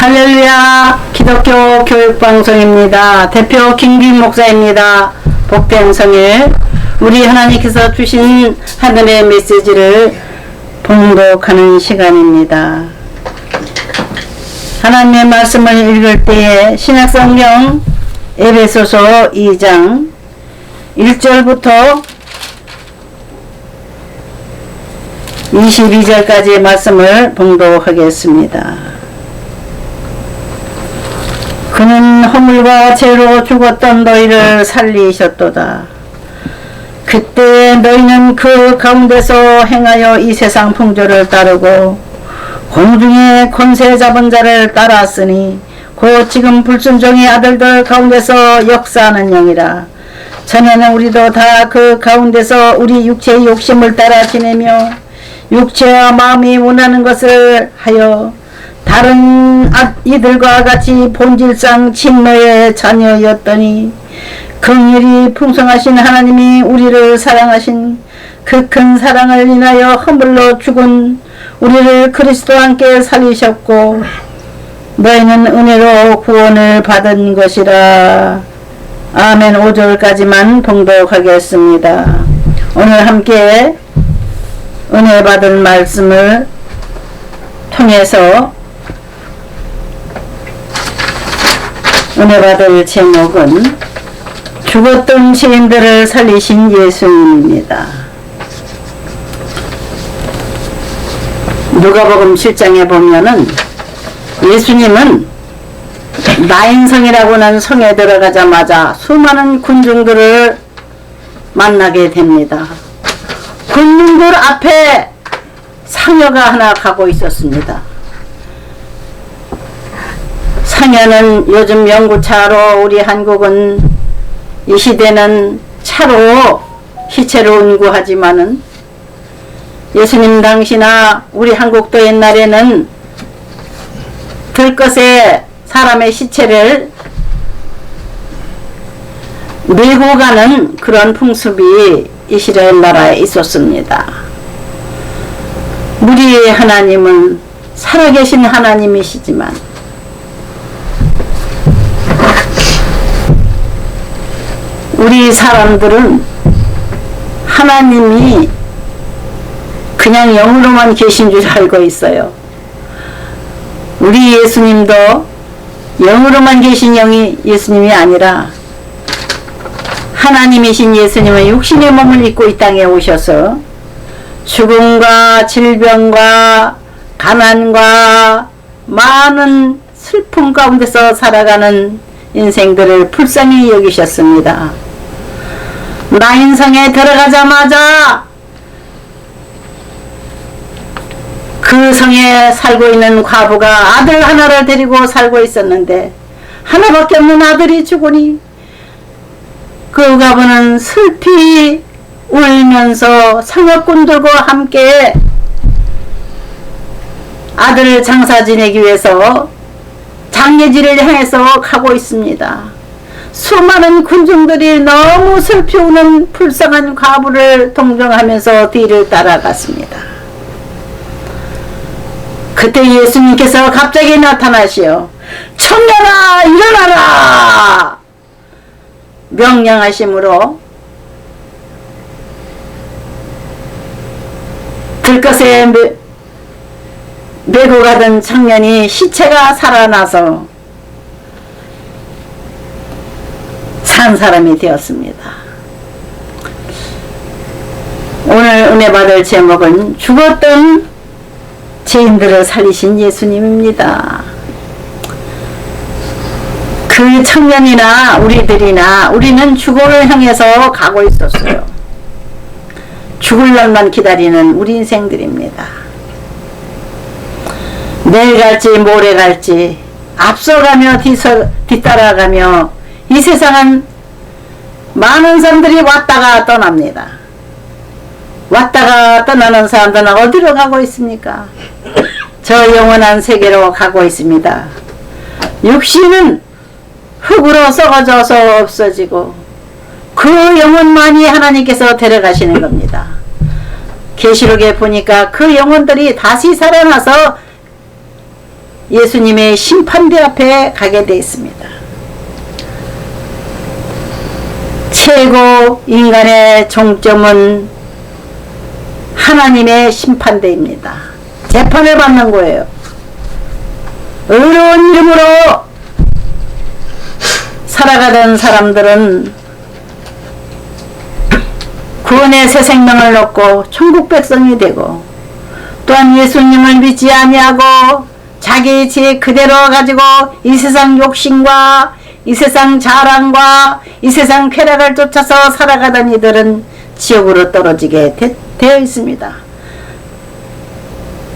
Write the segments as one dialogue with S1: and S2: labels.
S1: 할렐루야, 기독교 교육방송입니다. 대표 김규인 목사입니다. 복된 성일, 우리 하나님께서 주신 하늘의 메시지를 봉독하는 시간입니다. 하나님의 말씀을 읽을 때에 신약성경 에베소서 2장 1절부터 22절까지의 말씀을 봉독하겠습니다. 그는 허물과 죄로 죽었던 너희를 살리셨도다. 그때 너희는 그 가운데서 행하여 이 세상 풍조를 따르고 공중의 권세 잡은 자를 따랐으니 곧 지금 불순종의 아들들 가운데서 역사하는 영이라. 전에는 우리도 다 그 가운데서 우리 육체의 욕심을 따라 지내며 육체와 마음이 원하는 것을 하여 다른 이들과 같이 본질상 진노의 자녀였더니 긍휼이 풍성하신 하나님이 우리를 사랑하신 그 큰 사랑을 인하여 허물로 죽은 우리를 그리스도와 함께 살리셨고 너희는 은혜로 구원을 받은 것이라. 아멘. 5절까지만 봉독하겠습니다. 오늘 함께 은혜 받은 말씀을 통해서 은혜 받을 제목은 죽었던 죄인들을 살리신 예수님입니다. 누가복음 7장에 보면은 예수님은 나인성이라고는 성에 들어가자마자 수많은 군중들을 만나게 됩니다. 군중들 앞에 상여가 하나 가고 있었습니다. 상여는 요즘 연구차로, 우리 한국은 이 시대는 차로 시체를 운구하지만은 예수님 당시나 우리 한국도 옛날에는 들것에 사람의 시체를 메고 가는 그런 풍습이 이스라엘 나라에 있었습니다. 우리의 하나님은 살아계신 하나님이시지만 우리 사람들은 하나님이 그냥 영으로만 계신 줄 알고 있어요. 우리 예수님도 영으로만 계신 영이 예수님이 아니라 하나님이신 예수님은 육신의 몸을 입고 이 땅에 오셔서 죽음과 질병과 가난과 많은 슬픔 가운데서 살아가는 인생들을 불쌍히 여기셨습니다. 나인성에 들어가자마자 그 성에 살고 있는 과부가 아들 하나를 데리고 살고 있었는데 하나밖에 없는 아들이 죽으니 그 과부는 슬피 울면서 상업꾼들과 함께 아들을 장사 지내기 위해서 장례지를 향해서 가고 있습니다. 수많은 군중들이 너무 슬피 우는 불쌍한 과부를 동정하면서 뒤를 따라갔습니다. 그때 예수님께서 갑자기 나타나시어 청년아 일어나라 명령하심으로 들것에 메고 가던 청년이 시체가 살아나서 산 사람이 되었습니다. 오늘 은혜 받을 제목은 죽었던 죄인들을 살리신 예수님입니다. 그 청년이나 우리들이나 우리는 죽음을 향해서 가고 있었어요. 죽을 날만 기다리는 우리 인생들입니다. 내일 갈지 모레 갈지 앞서가며 뒤따라가며 이 세상은 많은 사람들이 왔다가 떠납니다. 왔다가 떠나는 사람들은 어디로 가고 있습니까? 저 영원한 세계로 가고 있습니다. 육신은 흙으로 썩어져서 없어지고 그 영혼만이 하나님께서 데려가시는 겁니다. 계시록에 보니까 그 영혼들이 다시 살아나서 예수님의 심판대 앞에 가게 되어 있습니다. 최고 인간의 종점은 하나님의 심판대입니다. 재판을 받는 거예요. 의로운 이름으로 살아가던 사람들은 구원의 새 생명을 얻고 천국 백성이 되고, 또한 예수님을 믿지 아니하고 자기 지혜 그대로 가지고 이 세상 욕심과 이 세상 자랑과 이 세상 쾌락을 쫓아서 살아가던 이들은 지옥으로 떨어지게 되어 있습니다.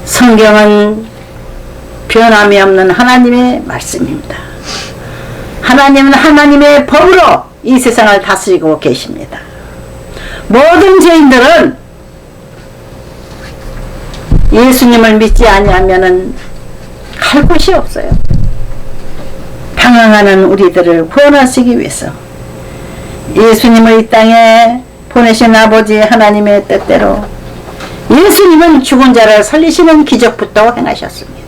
S1: 성경은 변함이 없는 하나님의 말씀입니다. 하나님은 하나님의 법으로 이 세상을 다스리고 계십니다. 모든 죄인들은 예수님을 믿지 아니하면은 갈 곳이 없어요. 방황하는 우리들을 구원하시기 위해서 예수님을 이 땅에 보내신 아버지 하나님의 뜻대로 예수님은 죽은 자를 살리시는 기적부터 행하셨습니다.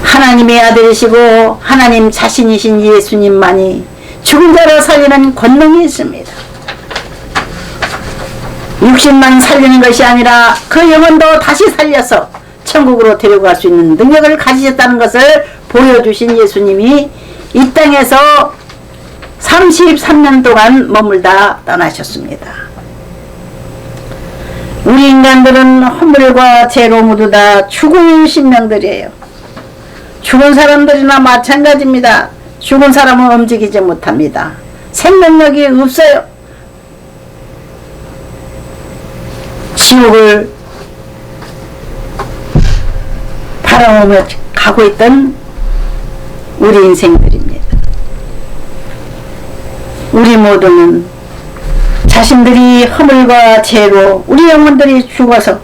S1: 하나님의 아들이시고 하나님 자신이신 예수님만이 죽은 자를 살리는 권능이 있습니다. 육신만 살리는 것이 아니라 그 영혼도 다시 살려서 천국으로 데려갈 수 있는 능력을 가지셨다는 것을 보여주신 예수님이 이 땅에서 33년 동안 머물다 떠나셨습니다. 우리 인간들은 허물과 죄로 모두 다 죽은 신명들이에요. 죽은 사람들이나 마찬가지입니다. 죽은 사람은 움직이지 못합니다. 생명력이 없어요. 지옥을 바라보며 가고 있던 우리 인생들입니다. 우리 모두는 자신들이 허물과 죄로 우리 영혼들이 죽어서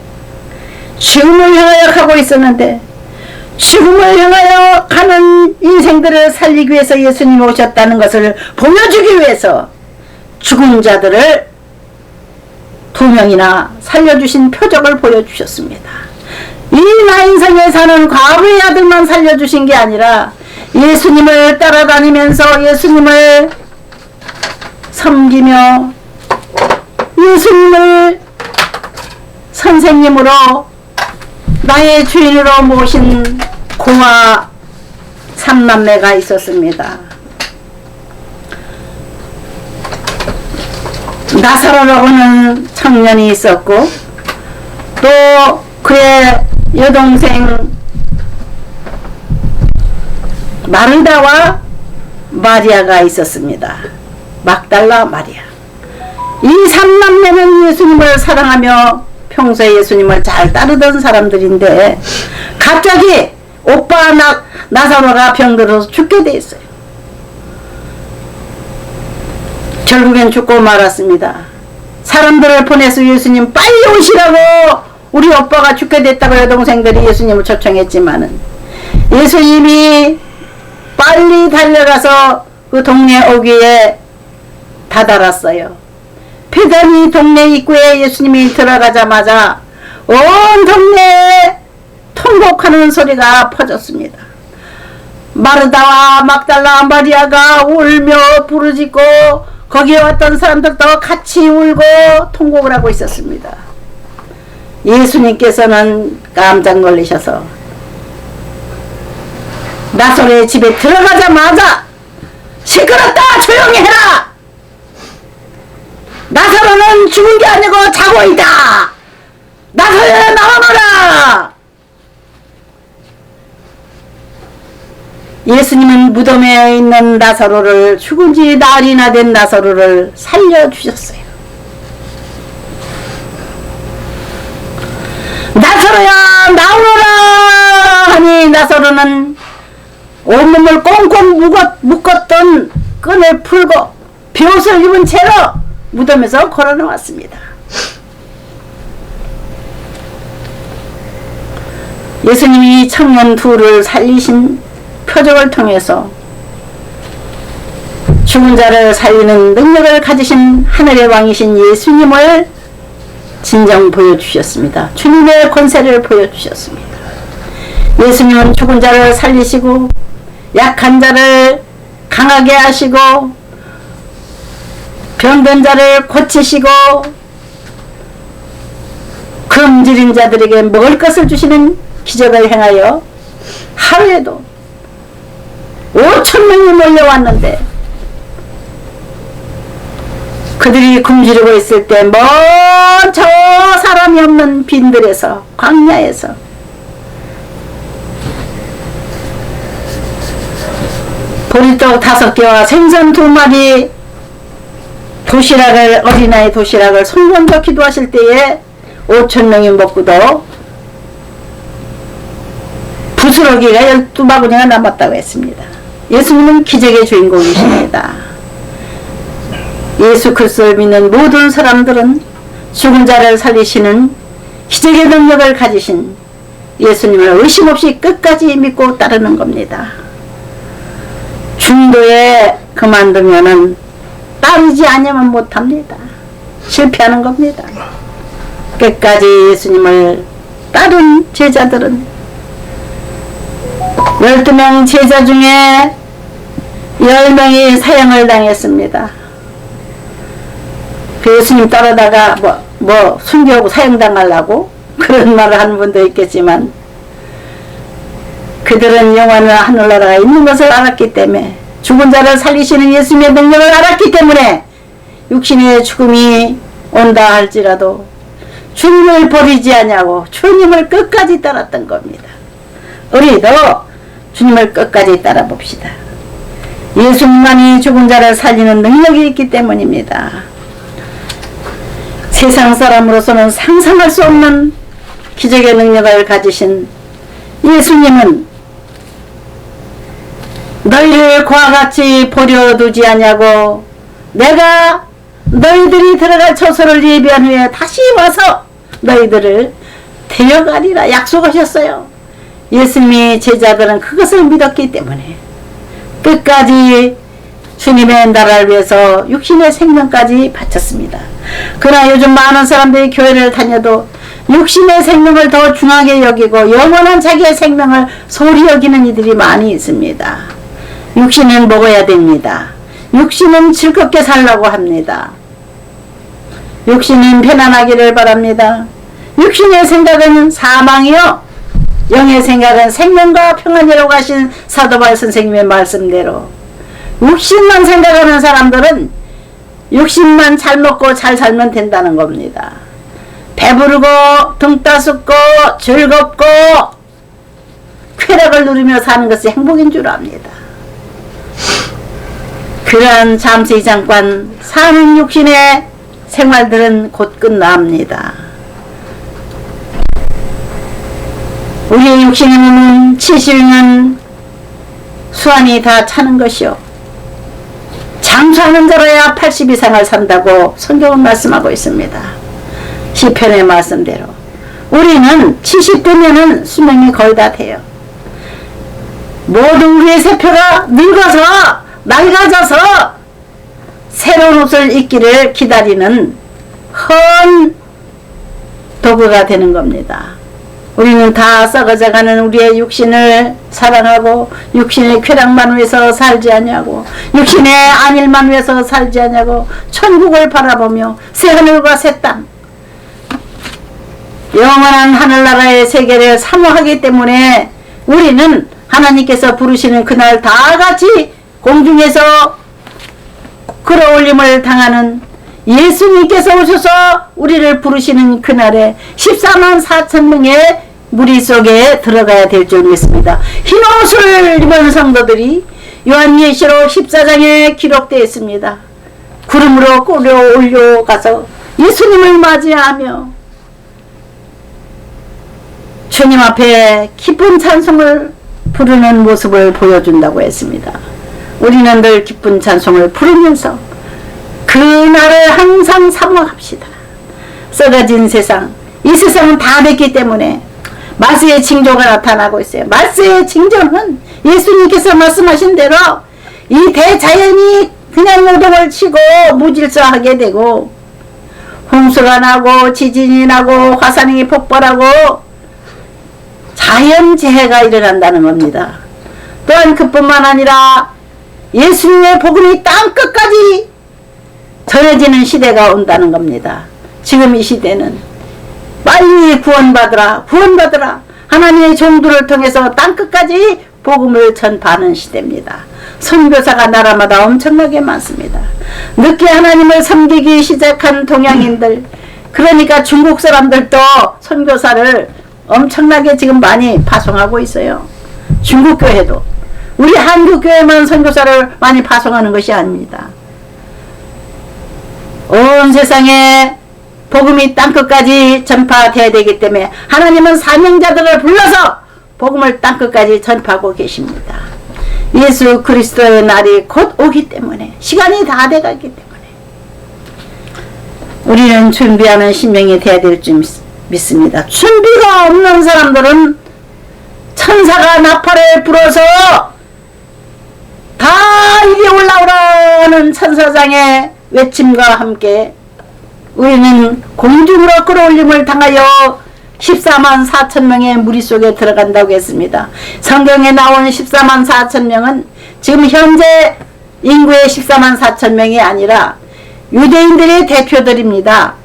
S1: 죽음을 향하여 가고 있었는데, 죽음을 향하여 가는 인생들을 살리기 위해서 예수님이 오셨다는 것을 보여주기 위해서 죽은 자들을 2명이나 살려주신 표적을 보여주셨습니다. 이 나인성에 사는 과부의 아들만 살려주신 게 아니라 예수님을 따라다니면서 예수님을 섬기며 예수님을 선생님으로 나의 주인으로 모신 고아 3남매가 있었습니다. 나사로라고 하는 청년이 있었고, 또 그의 여동생 마르다와 마리아가 있었습니다. 막달라 마리아. 이 3남매는 예수님을 사랑하며 평소에 예수님을 잘 따르던 사람들인데, 갑자기 오빠 나사로가 병들어서 죽게 돼 있어요. 결국엔 죽고 말았습니다. 사람들을 보내서 예수님 빨리 오시라고 우리 오빠가 죽게 됐다고 여동생들이 예수님을 초청했지만은 예수님이 빨리 달려가서 그 동네 오기에 다다랐어요. 베다니 동네 입구에 예수님이 들어가자마자 온 동네에 통곡하는 소리가 퍼졌습니다. 마르다와 막달라 마리아가 울며 부르짖고 거기에 왔던 사람들도 같이 울고 통곡을 하고 있었습니다. 예수님께서는 깜짝 놀라셔서 나사로의 집에 들어가자마자 시끄럽다, 조용히 해라, 나사로는 죽은 게 아니고 자고 있다, 나사로야 나와보라. 예수님은 무덤에 있는 나사로를, 죽은 지 날이나 된 나사로를 살려주셨어요. 나사로야 나오너라 하니 나사로는 온몸을 꽁꽁 묶었던 끈을 풀고 비옷을 입은 채로 무덤에서 걸어 나왔습니다. 예수님이 청년 둘을 살리신 표적을 통해서 죽은 자를 살리는 능력을 가지신 하늘의 왕이신 예수님을 진정 보여주셨습니다. 주님의 권세를 보여주셨습니다. 예수님은 죽은 자를 살리시고 약한 자를 강하게 하시고 병든 자를 고치시고 굶주린 자들에게 먹을 것을 주시는 기적을 행하여 하루에도 5,000명이 몰려왔는데 그들이 굶주리고 있을 때 먼 저 사람이 없는 빈들에서 광야에서 보리떡 5개와 생선 2마리 도시락을 어린아이 도시락을 손먼저 기도하실 때에 5,000명이 먹고도 부스러기가 12바구니가 남았다고 했습니다. 예수님은 기적의 주인공이십니다. 예수 그리스도를 믿는 모든 사람들은 죽은 자를 살리시는 기적의 능력을 가지신 예수님을 의심 없이 끝까지 믿고 따르는 겁니다. 중도에 그만두면은 따르지 않으면 못합니다. 실패하는 겁니다. 끝까지 예수님을 따른 제자들은 12명 제자 중에 10명이 사형을 당했습니다. 그 예수님 따르다가 뭐 순교하고 사형당하려고 그런 말을 하는 분도 있겠지만 그들은 영원한 하늘나라가 있는 것을 알았기 때문에 죽은 자를 살리시는 예수님의 능력을 알았기 때문에 육신의 죽음이 온다 할지라도 주님을 버리지 않냐고 주님을 끝까지 따랐던 겁니다. 우리도 주님을 끝까지 따라 봅시다. 예수님만이 죽은 자를 살리는 능력이 있기 때문입니다. 세상 사람으로서는 상상할 수 없는 기적의 능력을 가지신 예수님은 너희를 그와 같이 버려두지 않냐고 내가 너희들이 들어갈 처소를 예비한 후에 다시 와서 너희들을 데려가리라 약속하셨어요. 예수님이 제자들은 그것을 믿었기 때문에 끝까지 주님의 나라를 위해서 육신의 생명까지 바쳤습니다. 그러나 요즘 많은 사람들이 교회를 다녀도 육신의 생명을 더 중하게 여기고 영원한 자기의 생명을 소홀히 여기는 이들이 많이 있습니다. 육신은 먹어야 됩니다. 육신은 즐겁게 살라고 합니다. 육신은 편안하기를 바랍니다. 육신의 생각은 사망이요 영의 생각은 생명과 평안이라고 하신 사도바울 선생님의 말씀대로 육신만 생각하는 사람들은 육신만 잘 먹고 잘 살면 된다는 겁니다. 배부르고 등 따숩고 즐겁고 쾌락을 누리며 사는 것이 행복인 줄 압니다. 그러한 잠시 잠깐 사는 육신의 생활들은 곧 끝납니다. 우리의 육신의 몸은 70년 수완이 다 차는 것이요 장수하는 자로야 80 이상을 산다고 성경은 말씀하고 있습니다. 시편의 말씀대로 우리는 70대면은 수명이 거의 다 돼요. 모든 우리의 세포가 늙어서 낡아져서 새로운 옷을 입기를 기다리는 헌 도구가 되는 겁니다. 우리는 다 썩어져가는 우리의 육신을 사랑하고 육신의 쾌락만 위해서 살지 않냐고 육신의 안일만 위해서 살지 않냐고 천국을 바라보며 새하늘과 새 땅 영원한 하늘나라의 세계를 사모하기 때문에 우리는 하나님께서 부르시는 그날 다같이 공중에서 끌어올림을 당하는 예수님께서 오셔서 우리를 부르시는 그날에 14만 4천 명의 무리 속에 들어가야 될 줄 믿습니다. 흰옷을 입은 성도들이 요한예시록 14장에 기록되어 있습니다. 구름으로 끌어올려가서 예수님을 맞이하며 주님 앞에 기쁜 찬송을 부르는 모습을 보여준다고 했습니다. 우리는 늘 기쁜 찬송을 부르면서 그날을 항상 사모합시다. 썩어진 세상, 이 세상은 다 됐기 때문에 말세의 징조가 나타나고 있어요. 말세의 징조는 예수님께서 말씀하신 대로 이 대자연이 그냥 노동을 치고 무질서하게 되고 홍수가 나고 지진이 나고 화산이 폭발하고 자연재해가 일어난다는 겁니다. 또한 그뿐만 아니라 예수님의 복음이 땅끝까지 전해지는 시대가 온다는 겁니다. 지금 이 시대는 빨리 구원받으라 구원받으라 하나님의 종들을 통해서 땅끝까지 복음을 전파하는 시대입니다. 선교사가 나라마다 엄청나게 많습니다. 늦게 하나님을 섬기기 시작한 동양인들, 그러니까 중국 사람들도 선교사를 엄청나게 지금 많이 파송하고 있어요. 중국 교회도. 우리 한국 교회만 선교사를 많이 파송하는 것이 아닙니다. 온 세상에 복음이 땅끝까지 전파되어야 되기 때문에 하나님은 사명자들을 불러서 복음을 땅끝까지 전파하고 계십니다. 예수 그리스도의 날이 곧 오기 때문에, 시간이 다 돼가기 때문에 우리는 준비하는 신명이 되어야 될 줄 믿습니다. 준비가 없는 사람들은 천사가 나팔을 불어서 다 이리 올라오라는 천사장의 외침과 함께 우리는 공중으로 끌어올림을 당하여 14만 4천 명의 무리 속에 들어간다고 했습니다. 성경에 나온 14만 4천 명은 지금 현재 인구의 14만 4천 명이 아니라 유대인들의 대표들입니다.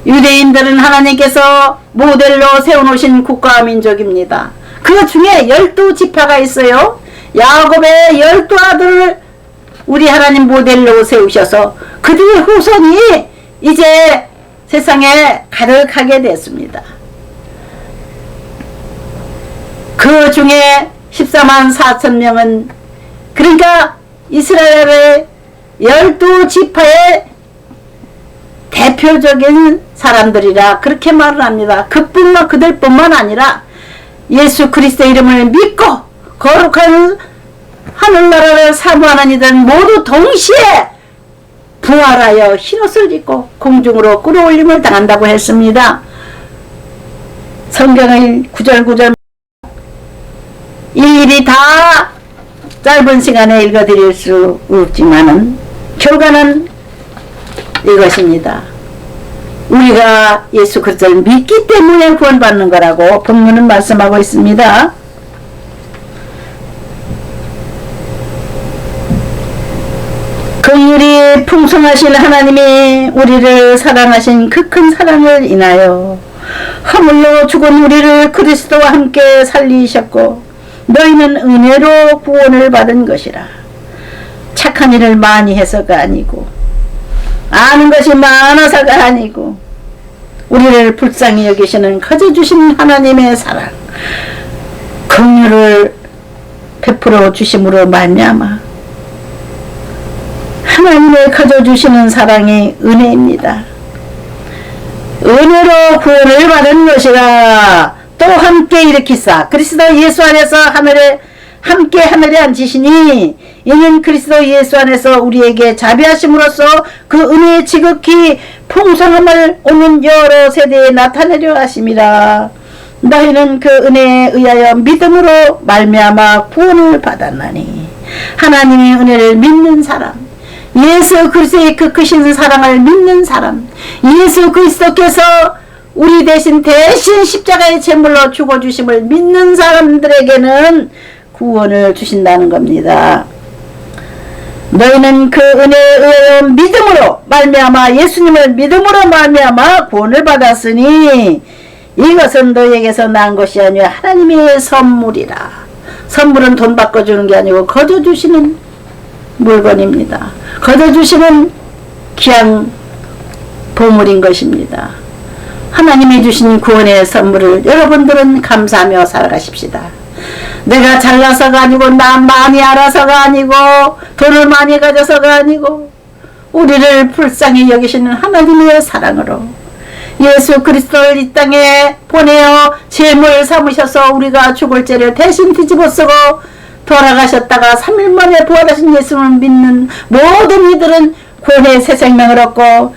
S1: 유대인들은 하나님께서 모델로 세워놓으신 국가와 민족입니다. 그 중에 12지파가 있어요. 야곱의 12아들을 우리 하나님 모델로 세우셔서 그들의 후손이 이제 세상에 가득하게 됐습니다. 그 중에 14만 4천 명은 그러니까 이스라엘의 12지파의 대표적인 사람들이라 그렇게 말을 합니다. 그들뿐만 아니라 예수 그리스도 이름을 믿고 거룩한 하늘나라를 사모하는 이들 모두 동시에 부활하여 흰옷을 입고 공중으로 끌어올림을 당한다고 했습니다. 성경의 구절구절 일일이 다 짧은 시간에 읽어드릴 수 없지만은 결과는 이것입니다. 우리가 예수 그리스도를 믿기 때문에 구원받는 거라고 본문은 말씀하고 있습니다. 긍휼이 풍성하신 하나님이 우리를 사랑하신 그 큰 사랑을 인하여 허물로 죽은 우리를 그리스도와 함께 살리셨고 너희는 은혜로 구원을 받은 것이라. 착한 일을 많이 해서가 아니고 아는 것이 많아서가 아니고 우리를 불쌍히 여기시는 거저주신 하나님의 사랑 긍휼을 베풀어 주심으로 말미암아 하나님의 거저주시는 사랑이 은혜입니다. 은혜로 구원을 받은 것이라. 또 함께 일으키사 그리스도 예수 안에서 함께 하늘에 앉으시니 이는 그리스도 예수 안에서 우리에게 자비하심으로써 그 은혜의 지극히 풍성함을 오는 여러 세대에 나타내려 하심이라. 너희는 그 은혜에 의하여 믿음으로 말미암아 구원을 받았나니. 하나님의 은혜를 믿는 사람, 예수 그리스도의 그 크신 사랑을 믿는 사람, 예수 그리스도께서 우리 대신 십자가의 제물로 죽어주심을 믿는 사람들에게는 구원을 주신다는 겁니다. 너희는 그 은혜에 의하여 믿음으로 말미암아 예수님을 믿음으로 말미암아 구원을 받았으니 이것은 너희에게서 난 것이 아니라 하나님의 선물이라. 선물은 돈 바꿔 주는 게 아니고 거저 주시는 물건입니다. 거저 주시는 귀한 보물인 것입니다. 하나님이 주신 구원의 선물을 여러분들은 감사하며 살아가십시다. 내가 잘나서가 아니고 나 많이 알아서가 아니고 돈을 많이 가져서가 아니고 우리를 불쌍히 여기시는 하나님의 사랑으로 예수 그리스도를 이 땅에 보내어 제물 삼으셔서 우리가 죽을 죄를 대신 뒤집어쓰고 돌아가셨다가 3일 만에 부활하신 예수를 믿는 모든 이들은 구원의 새 생명을 얻고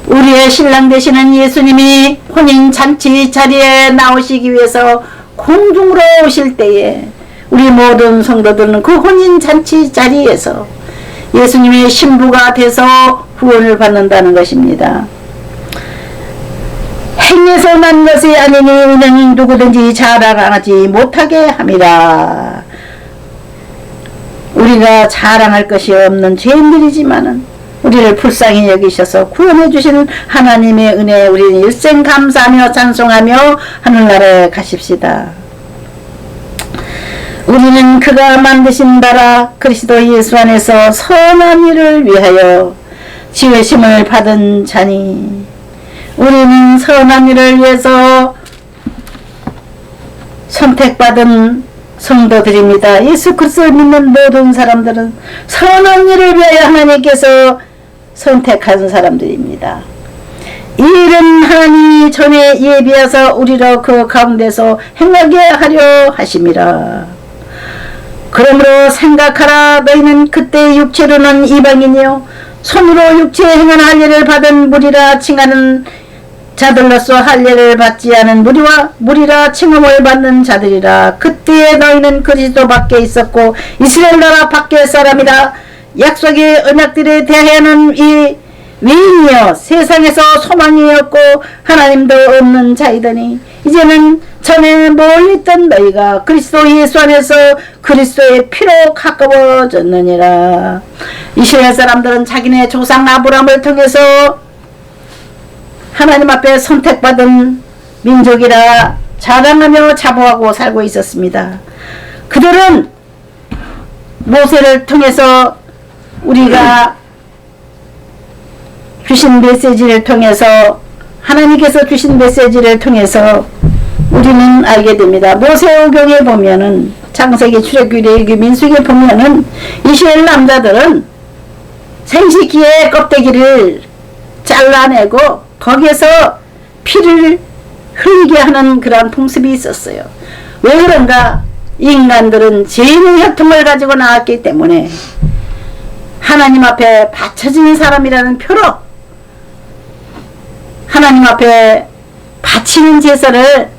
S1: 우리의 신랑 되시는 예수님이 혼인잔치 자리에 나오시기 위해서 공중으로 오실 때에 우리 모든 성도들은 그 혼인잔치 자리에서 예수님의 신부가 돼서 구원을 받는다는 것입니다. 행에서 난 것이 아니니 이는 누구든지 자랑하지 못하게 함이라. 우리가 자랑할 것이 없는 죄인들이지만은 우리를 불쌍히 여기셔서 구원해 주시는 하나님의 은혜에 우리는 일생 감사하며 찬송하며 하늘나라에 가십시다. 우리는 그가 만드신 바라 그리스도 예수 안에서 선한 일을 위하여 지으심을 받은 자니, 우리는 선한 일을 위해서 선택받은 성도들입니다. 예수 그리스도를 믿는 모든 사람들은 선한 일을 위하여 하나님께서 선택한 사람들입니다. 이 일은 하나님이 전에 예비하사 우리로 그 가운데서 행하게 하려 하심이라. 그러므로 생각하라. 너희는 그때 육체로는 이방인이요 손으로 육체에 행한 할례를 받은 무리라 칭하는 자들로서 할례를 받지 않은 무리라 칭함을 받는 자들이라. 그때에 너희는 그리스도 밖에 있었고 이스라엘 나라 밖의 사람이라. 약속의 언약들에 대하여는 이 위인이여 세상에서 소망이었고 하나님도 없는 자이더니 이제는 전에 멀리 있던 너희가 그리스도 예수 안에서 그리스도의 피로 가까워졌느니라. 이스라엘 사람들은 자기네 조상 아브라함을 통해서 하나님 앞에 선택받은 민족이라 자랑하며 자부하고 살고 있었습니다. 그들은 모세를 통해서 우리가 주신 메시지를 통해서 하나님께서 주신 메시지를 통해서 우리는 알게 됩니다. 모세오경에 보면은 창세기, 출애굽기, 레위기, 민수기에 보면은 이스라엘 남자들은 생식기의 껍데기를 잘라내고 거기에서 피를 흘리게 하는 그런 풍습이 있었어요. 왜 그런가? 인간들은 죄인의 혈통을 가지고 나왔기 때문에 하나님 앞에 바쳐지는 사람이라는 표로 하나님 앞에 바치는 제사를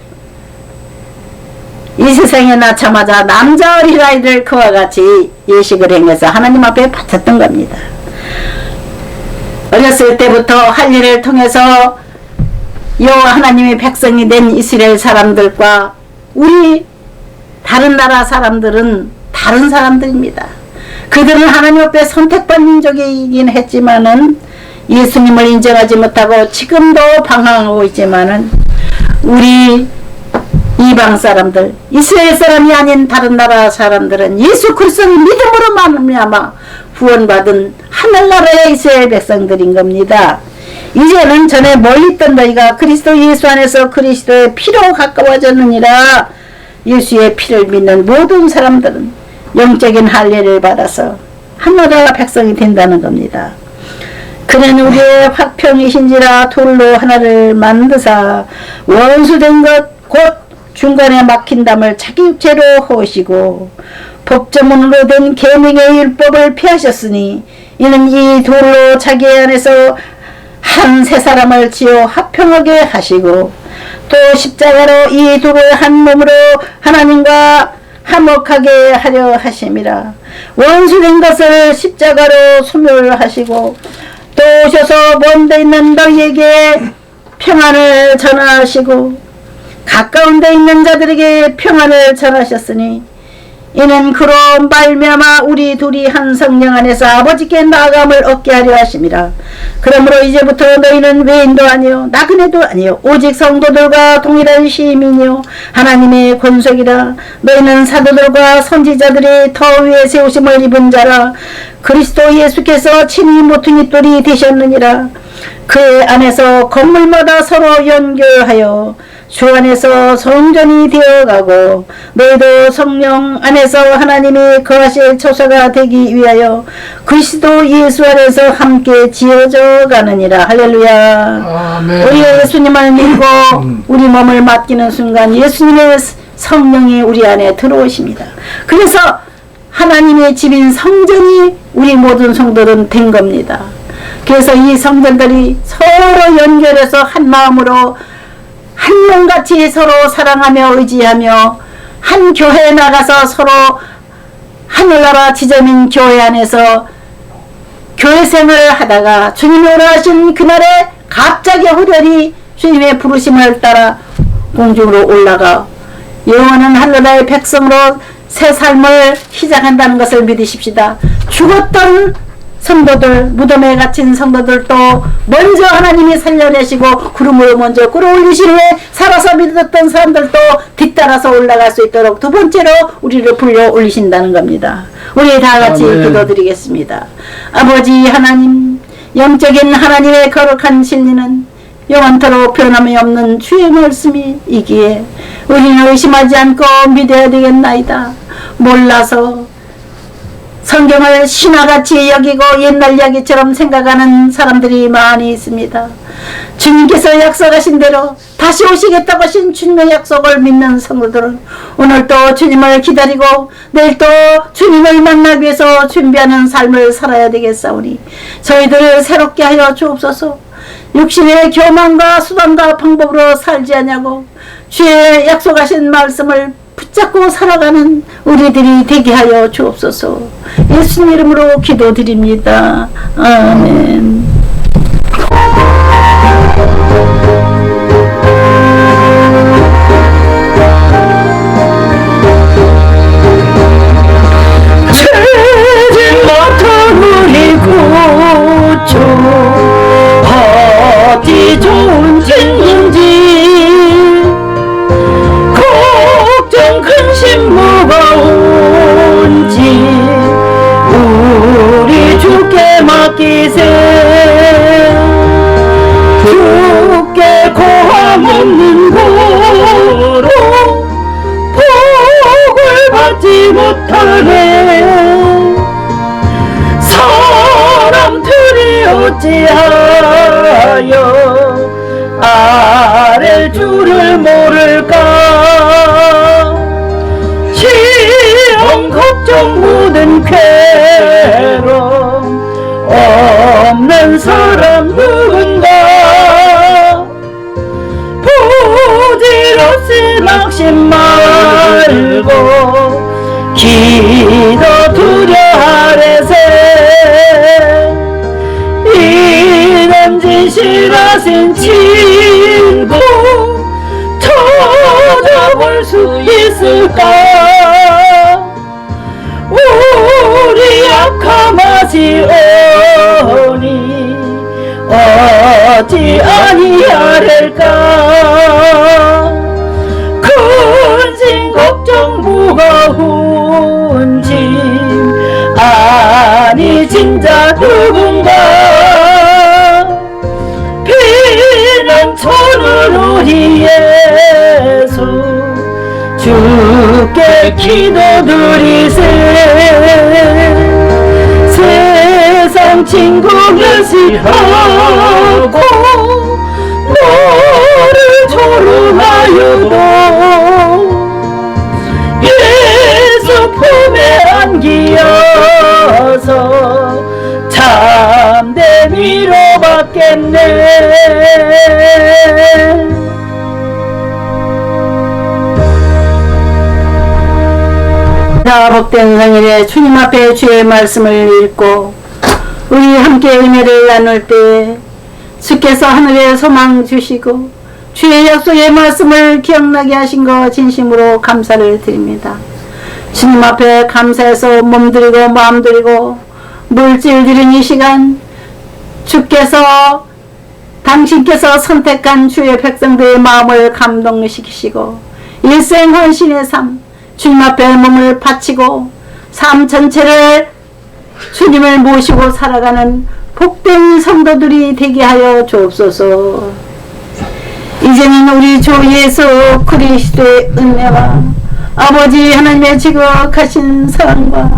S1: 이 세상에 낳자마자 남자 어린아이를 그와 같이 예식을 행해서 하나님 앞에 바쳤던 겁니다. 어렸을 때부터 할례를 통해서 여호와 하나님의 백성이 된 이스라엘 사람들과 우리 다른 나라 사람들은 다른 사람들입니다. 그들은 하나님 앞에 선택받은 민족이긴 했지만은 예수님을 인정하지 못하고 지금도 방황하고 있지만은 우리 이방 사람들, 이스라엘 사람이 아닌 다른 나라 사람들은 예수 그리스도를 믿음으로 말미암아 구원받은 하늘나라의 이스라엘 백성들인 겁니다. 이제는 전에 멀리 있던 너희가 그리스도 예수 안에서 그리스도의 피로 가까워졌느니라. 예수의 피를 믿는 모든 사람들은 영적인 할례를 받아서 하늘나라 백성이 된다는 겁니다. 그는 우리의 화평이신지라 돌로 하나를 만드사 원수된 것 곧 중간에 막힌 담을 자기 육체로 허우시고 법조문으로 된 계명의 율법을 피하셨으니 이는 이 돌로 자기 안에서 한 세 사람을 지어 화평하게 하시고 또 십자가로 이 돌을 한 몸으로 하나님과 화목하게 하려 하심이라. 원수된 것을 십자가로 소멸하시고 또 오셔서 먼 데 있는 너희에게 평안을 전하시고 가까운 데 있는 자들에게 평안을 전하셨으니 이는 그로 말미암아 우리 둘이 한 성령 안에서 아버지께 나아감을 얻게 하려 하심이라. 그러므로 이제부터 너희는 외인도 아니요 나그네도 아니요 오직 성도들과 동일한 시민이요 하나님의 권속이라. 너희는 사도들과 선지자들이 더 위에 세우심을 입은 자라. 그리스도 예수께서 친히 모퉁이 돌이 되셨느니라. 그 안에서 건물마다 서로 연결하여 주 안에서 성전이 되어가고 너희도 성령 안에서 하나님이 거하실 처소가 되기 위하여 그리스도 예수 안에서 함께 지어져 가느니라. 할렐루야. 아멘. 우리 예수님을 믿고 우리 몸을 맡기는 순간 예수님의 성령이 우리 안에 들어오십니다. 그래서 하나님의 집인 성전이 우리 모든 성도는 된 겁니다. 그래서 이 성전들이 서로 연결해서 한 마음으로 한 몸같이 서로 사랑하며 의지하며 한 교회에 나가서 서로 하늘나라 지점인 교회 안에서 교회 생활을 하다가 주님이 오라 하신 그날에 갑자기 호련히 주님의 부르심을 따라 공중으로 올라가 영원한 할례루야의 백성으로 새 삶을 시작한다는 것을 믿으십시다. 죽었던 성도들, 무덤에 갇힌 성도들도 먼저 하나님이 살려내시고 구름으로 먼저 끌어올리신 후에 살아서 믿었던 사람들도 뒤따라서 올라갈 수 있도록 두 번째로 우리를 불러 올리신다는 겁니다. 우리 다 같이 기도드리겠습니다. 아버지 하나님, 영적인 하나님의 거룩한 진리는 영원토록 변함이 없는 주의 말씀이 이기에 우리는 의심하지 않고 믿어야 되겠나이다. 몰라서 성경을 신화같이 여기고 옛날 이야기처럼 생각하는 사람들이 많이 있습니다. 주님께서 약속하신 대로 다시 오시겠다고 하신 주님의 약속을 믿는 성도들은 오늘도 주님을 기다리고 내일도 주님을 만나기 위해서 준비하는 삶을 살아야 되겠사오니 저희들을 새롭게 하여 주옵소서. 육신의 교만과 수단과 방법으로 살지 않냐고 주의 약속하신 말씀을 붙잡고 살아가는 우리들이 되게 하여 주옵소서. 예수님 이름으로 기도드립니다. 아멘. 죄진 못한 우리 구주 어디 좋은 친구인지 걱정 근심 무거운지 우리 주께 맡기세. 주께 고함 없는 고로 복을 받지 못하네. 사람들이 어찌하여 아랠 줄을 모를까. 시험 걱정 모든 괴로움 없는 사람 누군가. 부질없이 낙심 말고 기도 두려하래세. 이런 진실하신 친구 찾아볼 수 있을까. 우리 약함하시오니 어찌 아니하랄까. 근심 걱정 무거운 짐 아니 진짜 누군가. 피난처는 우리 예수 주께 기도드리세. 세상 친구 멸시하고 너를 조롱하여도 예수 품에 안기어서 참된 위로받겠네. 자, 복된 성일에 주님 앞에 주의 말씀을 읽고 우리 함께 은혜를 나눌 때 주께서 하늘에 소망 주시고 주의 약속의 말씀을 기억나게 하신 거 진심으로 감사를 드립니다. 주님 앞에 감사해서 몸드리고 마음드리고 물질 드린 이 시간 주께서 당신께서 선택한 주의 백성들의 마음을 감동시키시고 일생 헌신의 삶 주님 앞에 몸을 바치고 삶 전체를 주님을 모시고 살아가는 복된 성도들이 되게 하여 주옵소서. 이제는 우리 주 예수 그리스도의 은혜와 아버지 하나님의 지극하신 사랑과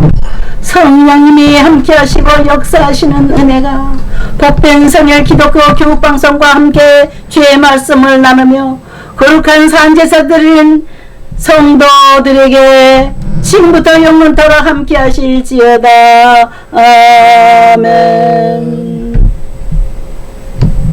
S1: 성령님이 함께 하시고 역사하시는 은혜가 복된 성열 기독교 교육방송과 함께 주의 말씀을 나누며 거룩한 산제사들인 성도들에게 지금부터 영원토록 함께 하실지어다. 아멘.